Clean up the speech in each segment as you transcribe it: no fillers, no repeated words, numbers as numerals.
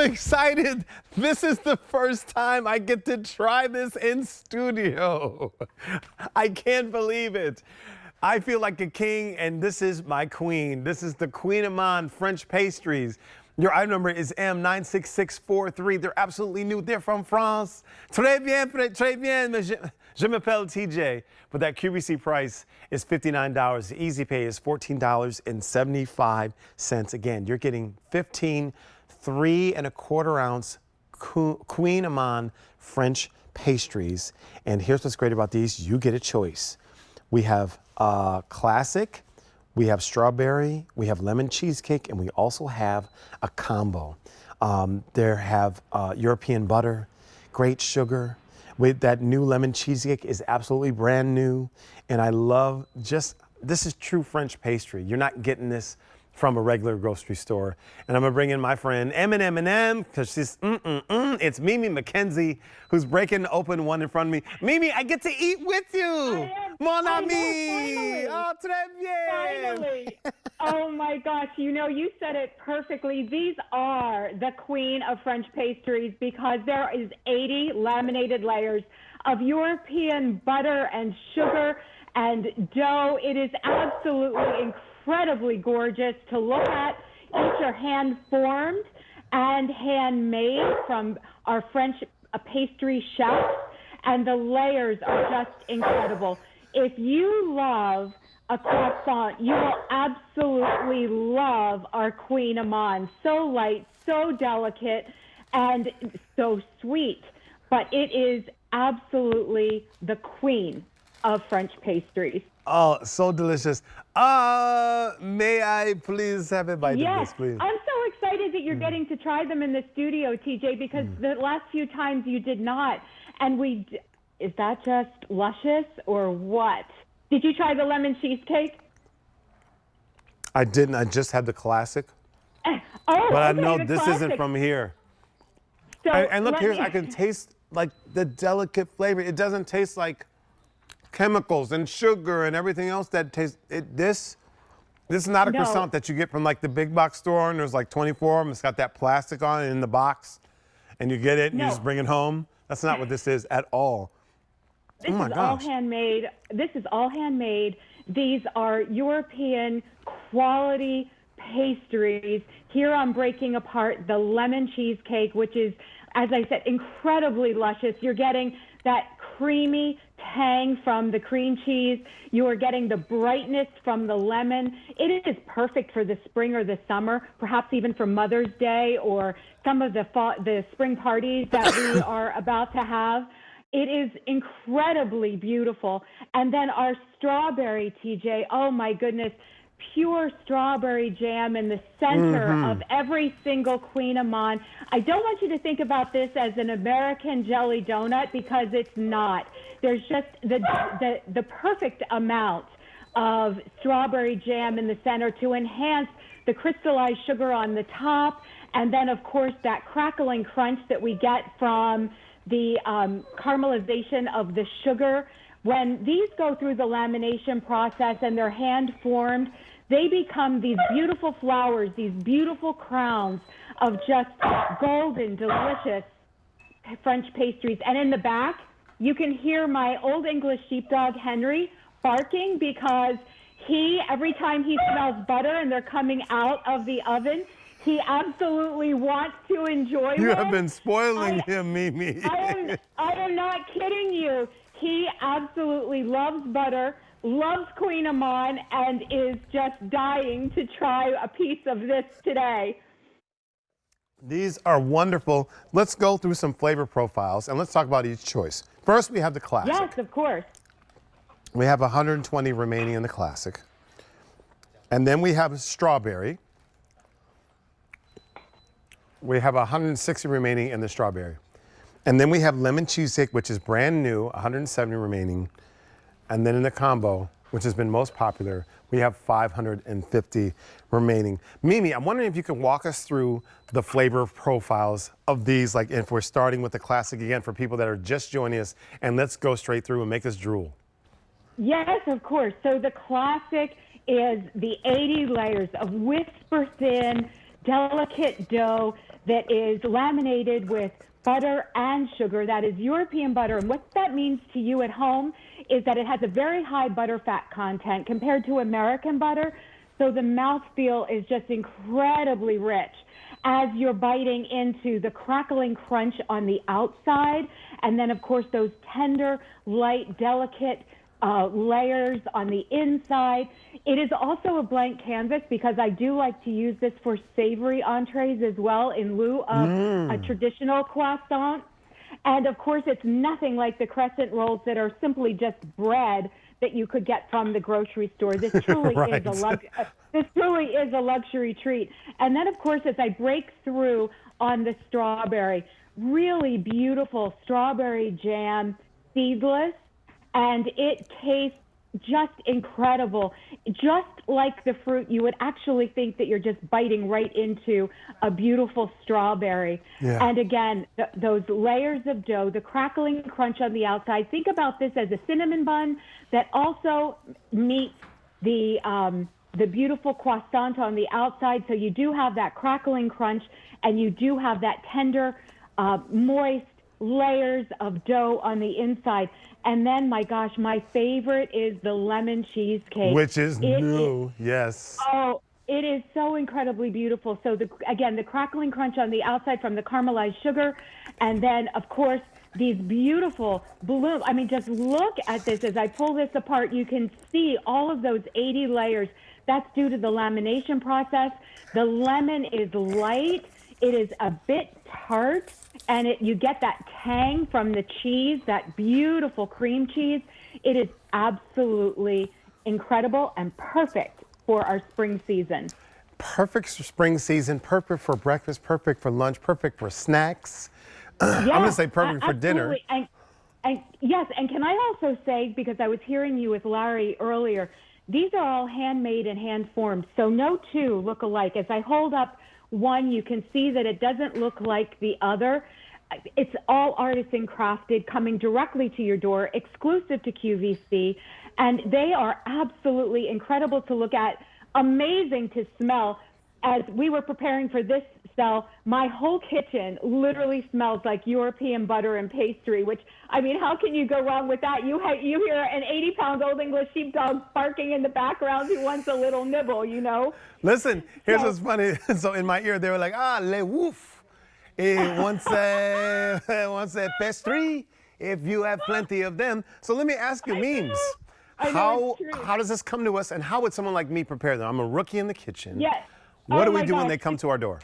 excited. This is the first time I get to try this in studio. I can't believe it. I feel like a king, and this is my queen. This is the Kouign Amann French pastries. Your item number is M96643. They're absolutely new. They're from France. Très bien, je m'appelle TJ. But that QVC price is $59. The easy pay is $14.75. Again, you're getting 15 3¼ ounce Kouign Amann French pastries. And here's what's great about these. You get a choice. We have classic, we have strawberry, we have lemon cheesecake, and we also have a combo. There have European butter, great sugar. With that new lemon cheesecake is absolutely brand new. And I love this is true French pastry. You're not getting this from a regular grocery store. And I'm gonna bring in my friend M&M, because she's, it's Mimi McKenzie, who's breaking open one in front of me. Mimi, I get to eat with you. Mon ami. Oh, très bien. Finally. Oh my gosh, you know, you said it perfectly. These are the queen of French pastries because there is 80 laminated layers of European butter and sugar and dough. It is absolutely incredibly gorgeous to look at. Each are hand formed and handmade from our French pastry chefs, and the layers are just incredible. If you love a croissant, you will absolutely love our Kouign Amann. So light, so delicate, and so sweet. But it is absolutely the queen of French pastries. Oh, so delicious. May I please have a bite of this, please? I'm so excited that you're getting to try them in the studio, TJ, because the last few times you did not. And is that just luscious or what? Did you try the lemon cheesecake? I didn't. I just had the classic. But I know this isn't from here. So and look here, I can taste like the delicate flavor. It doesn't taste like chemicals and sugar and everything else that tastes. This is not a croissant that you get from like the big box store, and there's like 24 of them. It's got that plastic on it in the box, and you get it and you just bring it home. That's not what this is at all. This is all handmade. This is all handmade. These are European quality pastries. Here I'm breaking apart the lemon cheesecake, which is, as I said, incredibly luscious. You're getting that creamy tang from the cream cheese. You are getting the brightness from the lemon. It is perfect for the spring or the summer, perhaps even for Mother's Day or some of the spring parties that we are about to have. It is incredibly beautiful. And then our strawberry, TJ, oh my goodness, pure strawberry jam in the center of every single Kouign Amann. I don't want you to think about this as an American jelly donut, because it's not. There's just the perfect amount of strawberry jam in the center to enhance the crystallized sugar on the top, and then of course that crackling crunch that we get from the caramelization of the sugar. When these go through the lamination process and they're hand formed, they become these beautiful flowers, these beautiful crowns of just golden, delicious French pastries. And in the back, you can hear my old English sheepdog, Henry, barking, because every time he smells butter and they're coming out of the oven, he absolutely wants to enjoy them. You have been spoiling him, Mimi. I am not kidding you. He absolutely loves butter, loves Kouign Amann, and is just dying to try a piece of this today. These are wonderful. Let's go through some flavor profiles, and let's talk about each choice. First, we have the classic. Yes, of course. We have 120 remaining in the classic. And then we have strawberry. We have 160 remaining in the strawberry. And then we have lemon cheesecake, which is brand new, 170 remaining. And then in the combo, which has been most popular, we have 550 remaining. Mimi, I'm wondering if you can walk us through the flavor profiles of these, like if we're starting with the classic again for people that are just joining us, and let's go straight through and make us drool. Yes, of course. So the classic is the 80 layers of whisper thin, delicate dough that is laminated with butter and sugar. That is European butter. And what that means to you at home is that it has a very high butterfat content compared to American butter. So the mouthfeel is just incredibly rich as you're biting into the crackling crunch on the outside. And then, of course, those tender, light, delicate layers on the inside. It is also a blank canvas because I do like to use this for savory entrees as well in lieu of a traditional croissant. And of course, it's nothing like the crescent rolls that are simply just bread that you could get from the grocery store. This truly Right. this truly is a luxury treat. And then, of course, as I break through on the strawberry, really beautiful strawberry jam, seedless, and it tastes just incredible. Just like the fruit, you would actually think that you're just biting right into a beautiful strawberry. Yeah. And again, those layers of dough, the crackling crunch on the outside. Think about this as a cinnamon bun that also meets the beautiful croissant on the outside. So you do have that crackling crunch, and you do have that tender, moist layers of dough on the inside. And then, my gosh, my favorite is the lemon cheesecake. Which is new, yes. Oh, it is so incredibly beautiful. So, again, the crackling crunch on the outside from the caramelized sugar. And then, of course, these beautiful bloom. I mean, just look at this. As I pull this apart, you can see all of those 80 layers. That's due to the lamination process. The lemon is light. It is a bit tart, and you get that tang from the cheese, that beautiful cream cheese. It is absolutely incredible and perfect for our spring season. Perfect for spring season, perfect for breakfast, perfect for lunch, perfect for snacks. I'm going to say perfect for dinner. And yes, and can I also say, because I was hearing you with Larry earlier, these are all handmade and hand-formed, so no two look alike. As I hold up one, you can see that it doesn't look like the other. It's all artisan crafted, coming directly to your door, exclusive to QVC, and they are absolutely incredible to look at, amazing to smell. As we were preparing for this cell, my whole kitchen literally smells like European butter and pastry, which, I mean, how can you go wrong with that? You hear an 80-pound old English sheepdog barking in the background who wants a little nibble, you know? Listen, here's what's funny. So in my ear, they were like, le wouf. Once a pastry, if you have plenty of them. So let me ask you, Memes. How does this come to us, and how would someone like me prepare them? I'm a rookie in the kitchen. Yes. What do we do when they come to our door?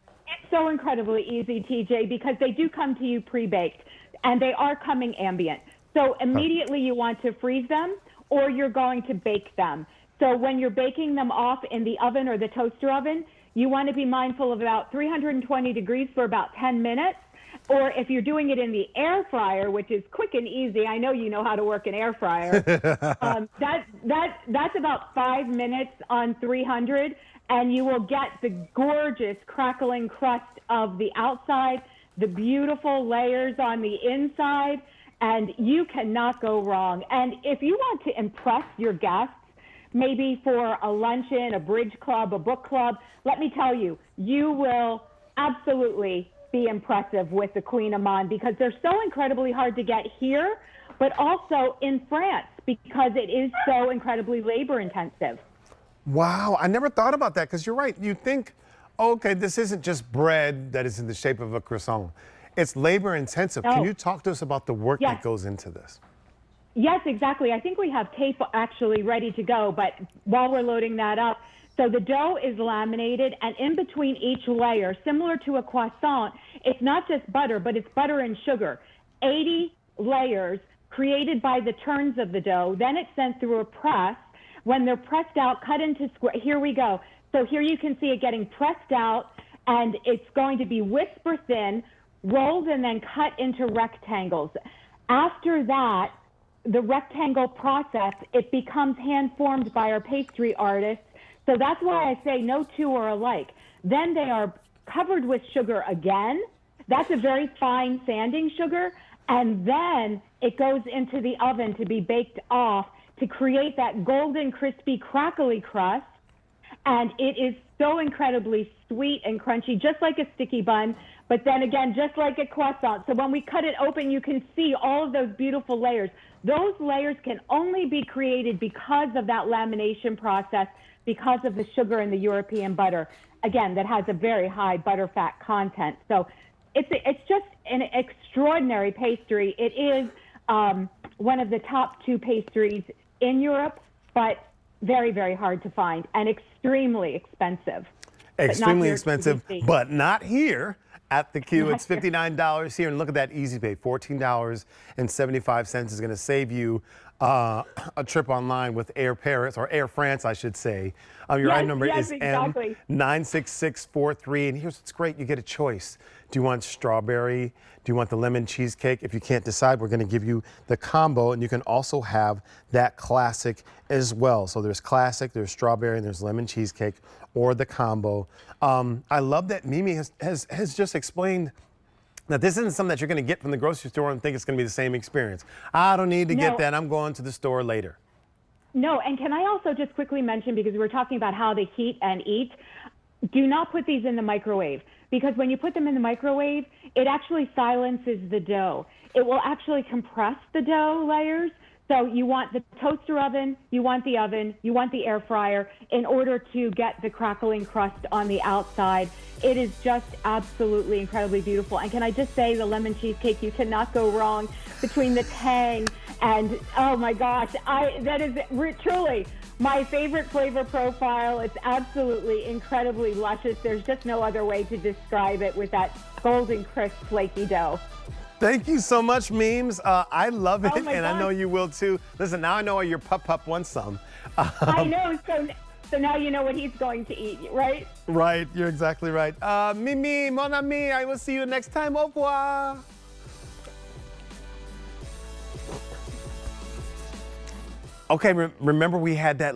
It's so incredibly easy, TJ, because they do come to you pre-baked, and they are coming ambient. So immediately you want to freeze them, or you're going to bake them. So when you're baking them off in the oven or the toaster oven, you want to be mindful of about 320 degrees for about 10 minutes. Or if you're doing it in the air fryer, which is quick and easy, I know you know how to work an air fryer, that's about 5 minutes on 300, and you will get the gorgeous crackling crust of the outside, the beautiful layers on the inside, and you cannot go wrong. And if you want to impress your guests, maybe for a luncheon, a bridge club, a book club, let me tell you, you will absolutely be impressive with the Kouign Amann, because they're so incredibly hard to get here, but also in France, because it is so incredibly labor intensive. Wow, I never thought about that, because you're right. You think, okay, this isn't just bread that is in the shape of a croissant. It's labor intensive. No. Can you talk to us about the work that goes into this? Yes, exactly. I think we have tape actually ready to go, but while we're loading that up, so the dough is laminated, and in between each layer, similar to a croissant, it's not just butter, but it's butter and sugar. 80 layers created by the turns of the dough. Then it's sent through a press. When they're pressed out, cut into square. Here we go. So here you can see it getting pressed out, and it's going to be whisper thin, rolled, and then cut into rectangles. After that, the rectangle process, it becomes hand-formed by our pastry artists. So that's why I say no two are alike. Then they are covered with sugar again. That's a very fine sanding sugar. And then it goes into the oven to be baked off to create that golden, crispy, crackly crust. And it is so incredibly sweet and crunchy, just like a sticky bun, but then again, just like a croissant. So when we cut it open, you can see all of those beautiful layers. Those layers can only be created because of that lamination process, because of the sugar and the European butter, again, that has a very high butterfat content. So it's just an extraordinary pastry. It is one of the top 2 pastries in Europe, but very, very hard to find and extremely expensive. Extremely expensive, but not here at the Q. It's $59 here, and look at that easy pay. $14.75 is going to save you a trip online with Air Paris, or Air France, I should say. Your item number is exactly. M96643, and here's what's great. You get a choice. Do you want strawberry? Do you want the lemon cheesecake? If you can't decide, we're going to give you the combo, and you can also have that classic as well. So there's classic, there's strawberry, and there's lemon cheesecake, or the combo. I love that Mimi has just explained that this isn't something that you're going to get from the grocery store and think it's going to be the same experience. I don't need to get that. I'm going to the store later. No, and can I also just quickly mention, because we were talking about how they heat and eat, do not put these in the microwave, because when you put them in the microwave, it actually silences the dough. It will actually compress the dough layers. So you want the toaster oven, you want the oven, you want the air fryer in order to get the crackling crust on the outside. It is just absolutely incredibly beautiful. And can I just say, the lemon cheesecake, you cannot go wrong between the tang and, oh my gosh, that is truly my favorite flavor profile. It's absolutely incredibly luscious. There's just no other way to describe it with that golden crisp flaky dough. Thank you so much, Memes. I love it, and gosh. I know you will too. Listen, now I know your pup wants some. I know, so now you know what he's going to eat, right? Right, you're exactly right. Mimi, mon ami, I will see you next time. Au revoir. Okay, remember we had that